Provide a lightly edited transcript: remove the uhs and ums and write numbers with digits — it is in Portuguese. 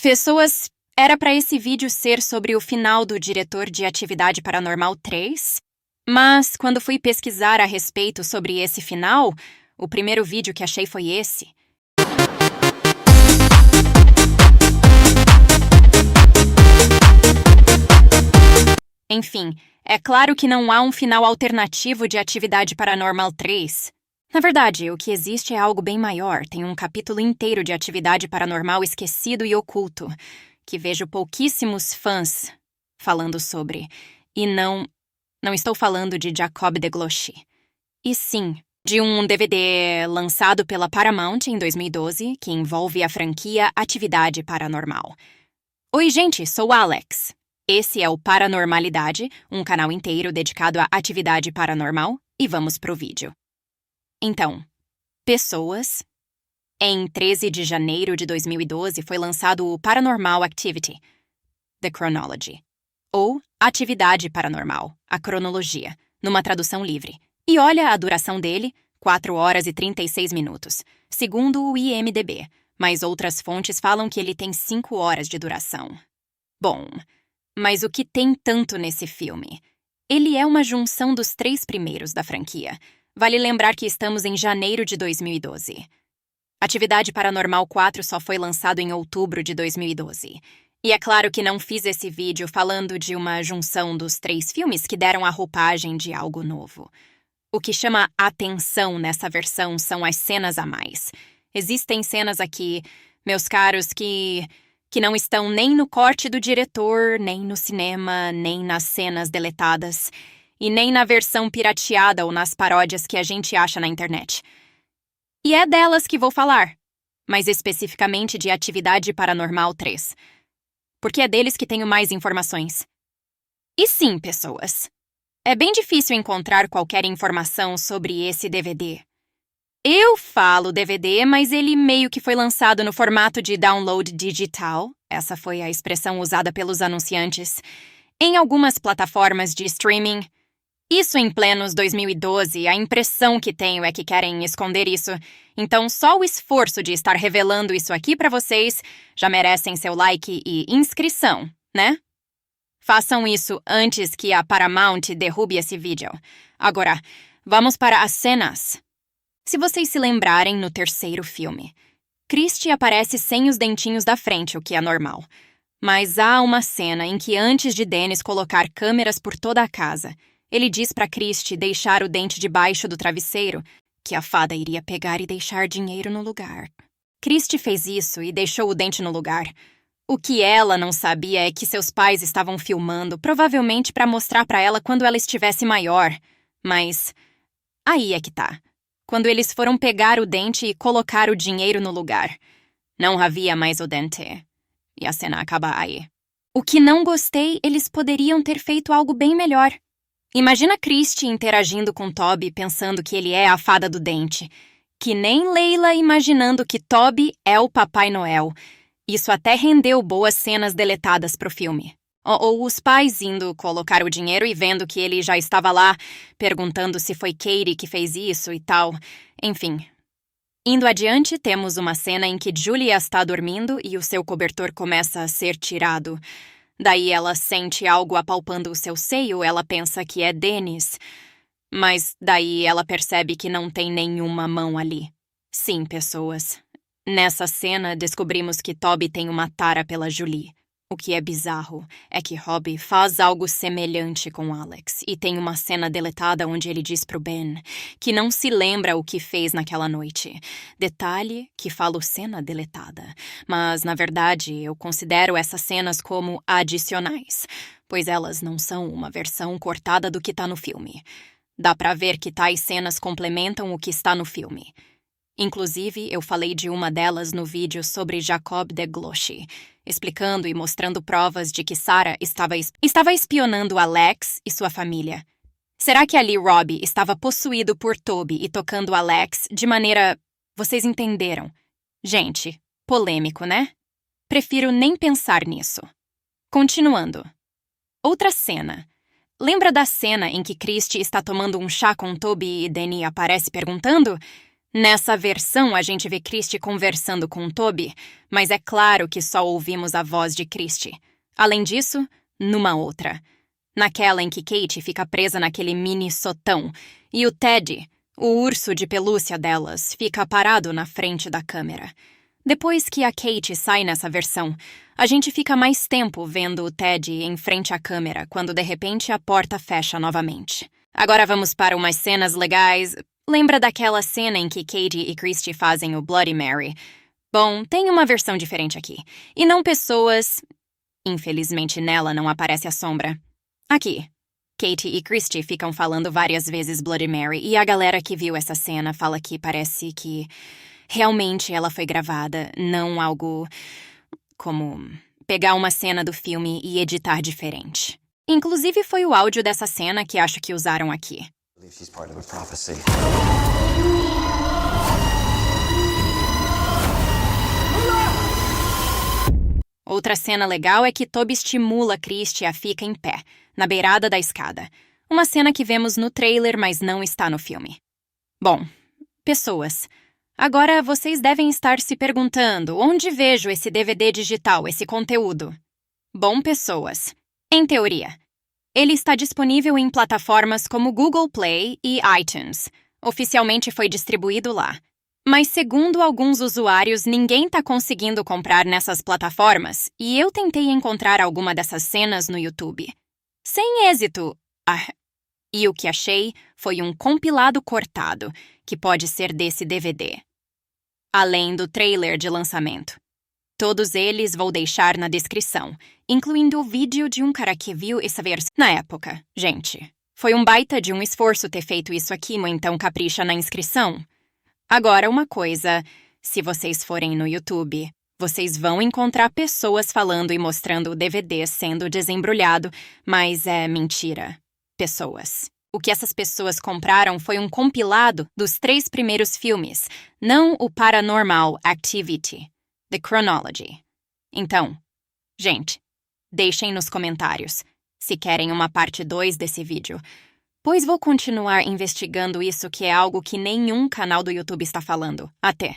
Pessoas, era para esse vídeo ser sobre o final do diretor de Atividade Paranormal 3, mas quando fui pesquisar a respeito sobre esse final, o primeiro vídeo que achei foi esse. Enfim, é claro que não há um final alternativo de Atividade Paranormal 3. Na verdade, o que existe é algo bem maior. Tem um capítulo inteiro de Atividade Paranormal esquecido e oculto, que vejo pouquíssimos fãs falando sobre. E não estou falando de Jacob DeGloche. E sim, de um DVD lançado pela Paramount em 2012, que envolve a franquia Atividade Paranormal. Oi, gente, sou Alex. Esse é o Paranormalidade, um canal inteiro dedicado à atividade paranormal, e vamos pro vídeo. Então, pessoas. Em 13 de janeiro de 2012 foi lançado o Paranormal Activity, The Chronology, ou Atividade Paranormal, a cronologia, numa tradução livre. E olha a duração dele, 4 horas e 36 minutos, segundo o IMDb, mas outras fontes falam que ele tem 5 horas de duração. Bom, mas o que tem tanto nesse filme? Ele é uma junção dos 3 primeiros da franquia. Vale lembrar que estamos em janeiro de 2012. Atividade Paranormal 4 só foi lançado em outubro de 2012. E é claro que não fiz esse vídeo falando de uma junção dos 3 filmes que deram a roupagem de algo novo. O que chama atenção nessa versão são as cenas a mais. Existem cenas aqui, meus caros, que não estão nem no corte do diretor, nem no cinema, nem nas cenas deletadas, e nem na versão pirateada ou nas paródias que a gente acha na internet. E é delas que vou falar, mais especificamente de Atividade Paranormal 3, porque é deles que tenho mais informações. E sim, pessoas, é bem difícil encontrar qualquer informação sobre esse DVD. Eu falo DVD, mas ele meio que foi lançado no formato de download digital, essa foi a expressão usada pelos anunciantes, em algumas plataformas de streaming. Isso em plenos 2012, a impressão que tenho é que querem esconder isso. Então só o esforço de estar revelando isso aqui pra vocês já merecem seu like e inscrição, né? Façam isso antes que a Paramount derrube esse vídeo. Agora, vamos para as cenas. Se vocês se lembrarem, no terceiro filme, Christy aparece sem os dentinhos da frente, o que é normal. Mas há uma cena em que antes de Dennis colocar câmeras por toda a casa, ele diz para Christy deixar o dente debaixo do travesseiro, que a fada iria pegar e deixar dinheiro no lugar. Christy fez isso e deixou o dente no lugar. O que ela não sabia é que seus pais estavam filmando, provavelmente para mostrar para ela quando ela estivesse maior. Mas aí é que tá. Quando eles foram pegar o dente e colocar o dinheiro no lugar, não havia mais o dente. E a cena acaba aí. O que não gostei, eles poderiam ter feito algo bem melhor. Imagina Christy interagindo com Toby pensando que ele é a fada do dente. Que nem Leila imaginando que Toby é o Papai Noel. Isso até rendeu boas cenas deletadas pro filme. Ou os pais indo colocar o dinheiro e vendo que ele já estava lá, perguntando se foi Katie que fez isso e tal. Enfim. Indo adiante, temos uma cena em que Julia está dormindo e o seu cobertor começa a ser tirado. Daí ela sente algo apalpando o seu seio, ela pensa que é Dennis. Mas daí ela percebe que não tem nenhuma mão ali. Sim, pessoas. Nessa cena, descobrimos que Toby tem uma tara pela Julie. O que é bizarro é que Robbie faz algo semelhante com Alex e tem uma cena deletada onde ele diz pro Ben que não se lembra o que fez naquela noite. Detalhe que falo cena deletada, mas na verdade eu considero essas cenas como adicionais, pois elas não são uma versão cortada do que tá no filme. Dá pra ver que tais cenas complementam o que está no filme. Inclusive, eu falei de uma delas no vídeo sobre Jacob DeGloche, explicando e mostrando provas de que Sarah estava espionando Alex e sua família. Será que ali Robbie estava possuído por Toby e tocando Alex de maneira... Vocês entenderam? Gente, polêmico, né? Prefiro nem pensar nisso. Continuando. Outra cena. Lembra da cena em que Christy está tomando um chá com Toby e Danny aparece perguntando? Nessa versão, a gente vê Christie conversando com Toby, mas é claro que só ouvimos a voz de Christie. Além disso, numa outra. Naquela em que Kate fica presa naquele mini sotão e o Ted, o urso de pelúcia delas, fica parado na frente da câmera. Depois que a Kate sai nessa versão, a gente fica mais tempo vendo o Ted em frente à câmera quando de repente a porta fecha novamente. Agora vamos para umas cenas legais. Lembra daquela cena em que Kate e Christie fazem o Bloody Mary? Bom, tem uma versão diferente aqui. E não pessoas... Infelizmente nela não aparece a sombra. Aqui. Kate e Christie ficam falando várias vezes Bloody Mary e a galera que viu essa cena fala que parece que realmente ela foi gravada, não algo como pegar uma cena do filme e editar diferente. Inclusive foi o áudio dessa cena que acho que usaram aqui. Outra cena legal é que Toby estimula Christie a ficar em pé, na beirada da escada. Uma cena que vemos no trailer, mas não está no filme. Bom, pessoas. Agora vocês devem estar se perguntando onde vejo esse DVD digital, esse conteúdo. Bom, pessoas. Em teoria, ele está disponível em plataformas como Google Play e iTunes. Oficialmente foi distribuído lá. Mas segundo alguns usuários, ninguém está conseguindo comprar nessas plataformas e eu tentei encontrar alguma dessas cenas no YouTube. Sem êxito. E o que achei foi um compilado cortado, que pode ser desse DVD. Além do trailer de lançamento. Todos eles vou deixar na descrição, incluindo o vídeo de um cara que viu essa versão na época. Gente, foi um baita de um esforço ter feito isso aqui, então capricha na inscrição. Agora uma coisa, se vocês forem no YouTube, vocês vão encontrar pessoas falando e mostrando o DVD sendo desembrulhado, mas é mentira. Pessoas. O que essas pessoas compraram foi um compilado dos 3 primeiros filmes, não o Paranormal Activity, The Chronology. Então, gente, deixem nos comentários se querem uma parte 2 desse vídeo, pois vou continuar investigando isso, que é algo que nenhum canal do YouTube está falando. Até!